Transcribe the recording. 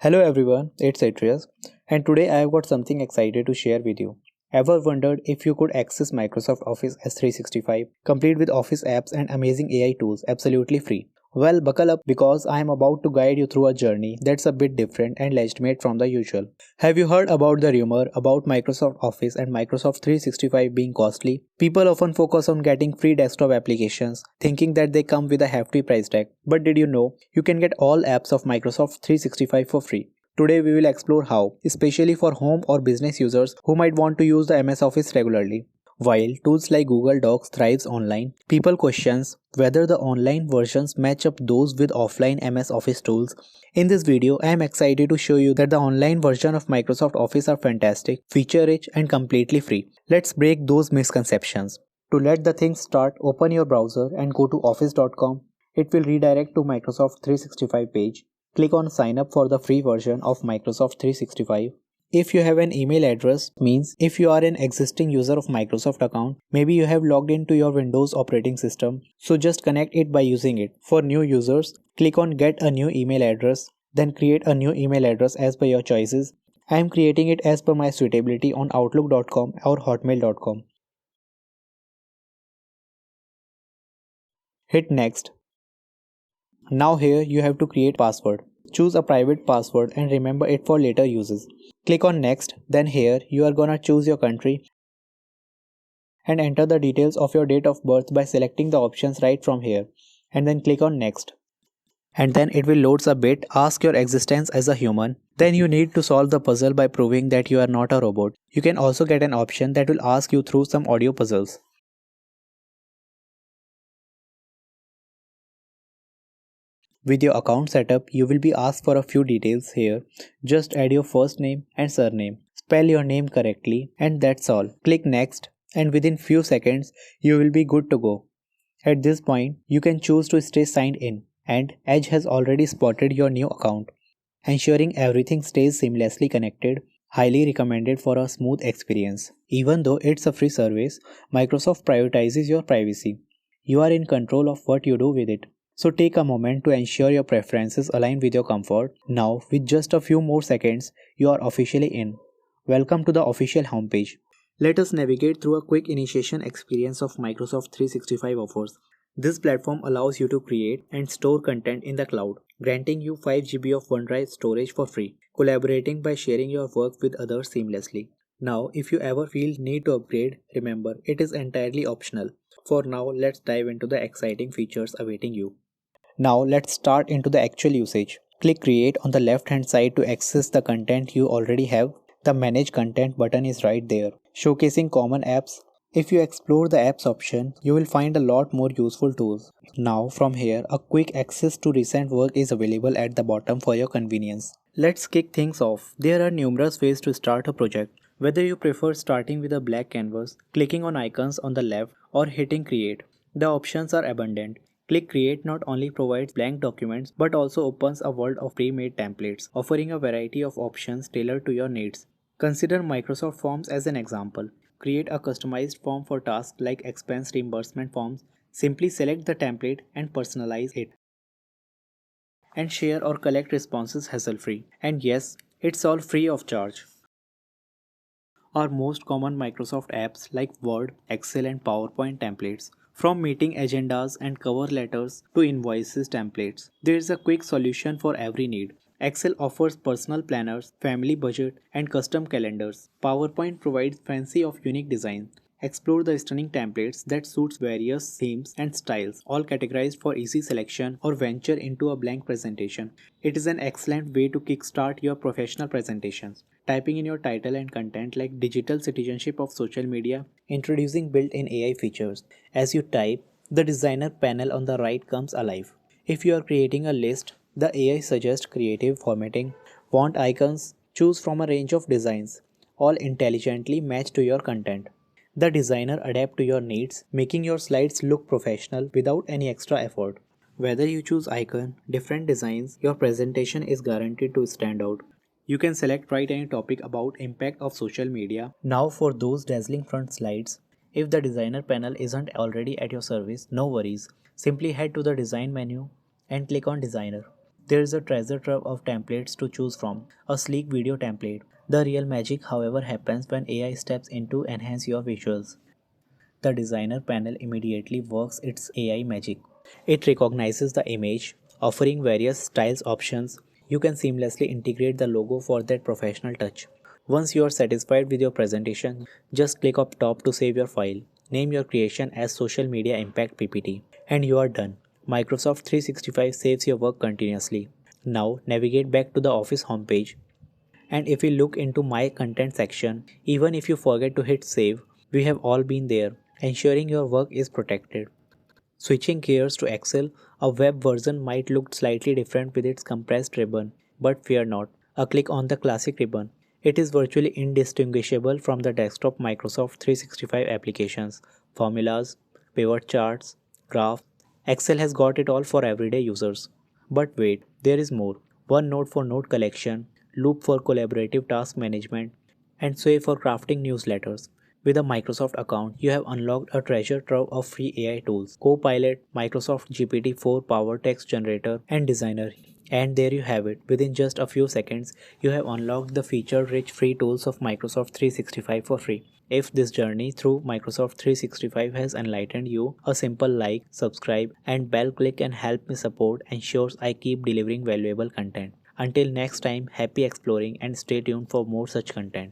Hello everyone, it's Atrius, and today I have got something excited to share with you. Ever wondered if you could access Microsoft Office S365 complete with Office apps and amazing AI tools absolutely free? Well, buckle up because I am about to guide you through a journey that's a bit different and legitimate from the usual. Have you heard about the rumor about Microsoft Office and Microsoft 365 being costly? People often focus on getting free desktop applications, thinking that they come with a hefty price tag. But did you know you can get all apps of Microsoft 365 for free? Today we will explore how, especially for home or business users who might want to use the MS Office regularly. While tools like Google Docs thrives online, people questions whether the online versions match up those with offline MS Office tools. In this video, I am excited to show you that the online version of Microsoft Office are fantastic, feature-rich and completely free. Let's break those misconceptions. To let the things start, open your browser and go to office.com. It will redirect to Microsoft 365 page. Click on sign up for the free version of Microsoft 365. If you have an email address, means if you are an existing user of Microsoft account, maybe you have logged into your Windows operating system, so just connect it by using it. For new users, click on get a new email address, then create a new email address as per your choices. I am creating it as per my suitability on outlook.com or hotmail.com. Hit next. Now here you have to create password. Choose a private password and remember it for later uses. Click on next, then here you are gonna choose your country and enter the details of your date of birth by selecting the options right from here and then click on next. And then it will loads a bit, ask your existence as a human. Then you need to solve the puzzle by proving that you are not a robot. You can also get an option that will ask you through some audio puzzles. With your account setup, you will be asked for a few details here. Just add your first name and surname. Spell your name correctly and that's all. Click next and within few seconds you will be good to go. At this point, you can choose to stay signed in and Edge has already spotted your new account. Ensuring everything stays seamlessly connected, highly recommended for a smooth experience. Even though it's a free service, Microsoft prioritizes your privacy. You are in control of what you do with it. So take a moment to ensure your preferences align with your comfort. Now, with just a few more seconds, you are officially in. Welcome to the official homepage. Let us navigate through a quick initiation experience of Microsoft 365 offers. This platform allows you to create and store content in the cloud, granting you 5 GB of OneDrive storage for free, collaborating by sharing your work with others seamlessly. Now, if you ever feel need to upgrade, remember it is entirely optional. For now, let's dive into the exciting features awaiting you. Now let's start into the actual usage. Click create on the left hand side to access the content you already have. The manage content button is right there, showcasing common apps. If you explore the apps option, you will find a lot more useful tools. Now from here, a quick access to recent work is available at the bottom for your convenience. Let's kick things off. There are numerous ways to start a project. Whether you prefer starting with a blank canvas, clicking on icons on the left, or hitting create, the options are abundant. Click Create not only provides blank documents but also opens a world of pre-made templates, offering a variety of options tailored to your needs. Consider Microsoft Forms as an example. Create a customized form for tasks like expense reimbursement forms. Simply select the template and personalize it. And share or collect responses hassle-free. And yes, it's all free of charge. Our most common Microsoft apps like Word, Excel, and PowerPoint templates. From meeting agendas and cover letters to invoices templates, there is a quick solution for every need. Excel offers personal planners, family budget, and custom calendars. PowerPoint provides fancy of unique design. Explore the stunning templates that suits various themes and styles, all categorized for easy selection or venture into a blank presentation. It is an excellent way to kickstart your professional presentations. Typing in your title and content like digital citizenship of social media, introducing built-in AI features. As you type, the designer panel on the right comes alive. If you are creating a list, the AI suggests creative formatting, font icons, choose from a range of designs, all intelligently matched to your content. The designer adapts to your needs, making your slides look professional without any extra effort. Whether you choose icon, different designs, your presentation is guaranteed to stand out. You can select write any topic about impact of social media. Now for those dazzling front slides, if the designer panel isn't already at your service, no worries. Simply head to the design menu and click on designer. There is a treasure trove of templates to choose from. A sleek video template. The real magic, however, happens when AI steps in to enhance your visuals. The designer panel immediately works its AI magic. It recognizes the image, offering various styles options. You can seamlessly integrate the logo for that professional touch. Once you are satisfied with your presentation, just click up top to save your file. Name your creation as Social Media Impact PPT, and you are done. Microsoft 365 saves your work continuously. Now navigate back to the Office homepage, and if we look into my content section, even if you forget to hit save, we have all been there, ensuring your work is protected. Switching gears to Excel, a web version might look slightly different with its compressed ribbon, but fear not. A click on the classic ribbon. It is virtually indistinguishable from the desktop Microsoft 365 applications, formulas, pivot charts, graphs. Excel has got it all for everyday users. But wait, there is more. OneNote for note collection, Loop for collaborative task management, and Sway for crafting newsletters. With a Microsoft account, you have unlocked a treasure trove of free AI tools: Copilot, Microsoft GPT-4 Power Text Generator, and Designer. And there you have it. Within just a few seconds, you have unlocked the feature-rich free tools of Microsoft 365 for free. If this journey through Microsoft 365 has enlightened you, a simple like, subscribe, and bell click and help me support ensures I keep delivering valuable content. Until next time, happy exploring and stay tuned for more such content.